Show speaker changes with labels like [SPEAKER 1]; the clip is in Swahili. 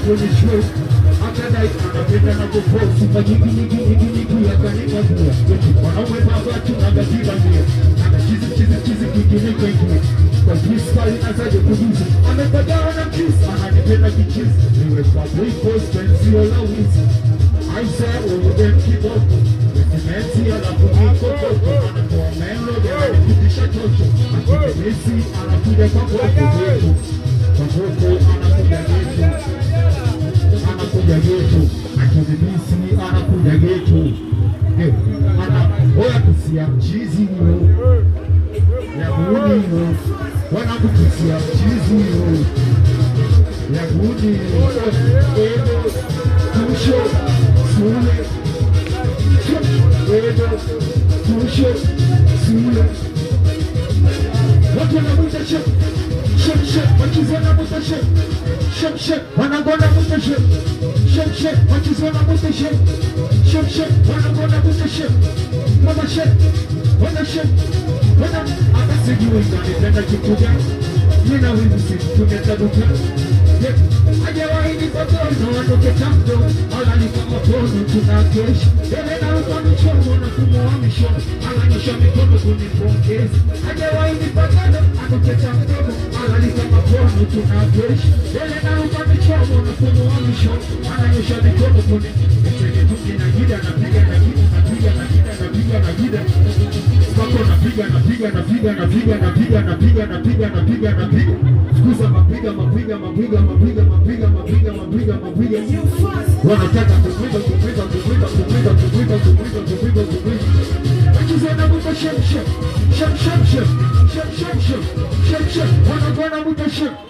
[SPEAKER 1] kwenye show. Akadai anapenda na kuposti majiki nyiki ya kanima bua. Wanaume baba tunagajiba ndia. Ana chizi kingine kwenye. Kwa freestyle nazaje kuduza. Amepagawa na kiss, ananipenda kichizi. Niwe kwa break post pensio la wizi. I say over them kiboko. Meti alafu niko koko. Anatoa melody ananipitisha chocho. Akide Messi anakuja kwa koko. Kwa koko anakuja geto. Anakuja geto. Akide Messi anakuja geto. Oya kusia mchizi yo. Ya buni yo. Wanakukusia mchizi yo. Ya buni yo. Edo Kusho Sule Edo Kusho Sule watu wanamuita shep wachizi wanamuita shep wanagona muita shep wachizi wanamuita shep wanagona muita shep wana shep wana akasijui nganipenda kikuja nina wizi tumetabuka Hajawahi kwa kono watoke tamdo Alani kama kono tunakesha Ele na ukoni chomo na kumuamisho Alanyosha mikono kunipongeza Hajawahi kwa kono watoke tamdo Alani kama kono tunakesha Ele na ukoni chomo na kumuamisho Alanyosha mikono kunipongeza Mwenye tuki na gida napiga Wako napiga Skuza mapiga wanataka kupiga Akizana muta shem wanagona muta shem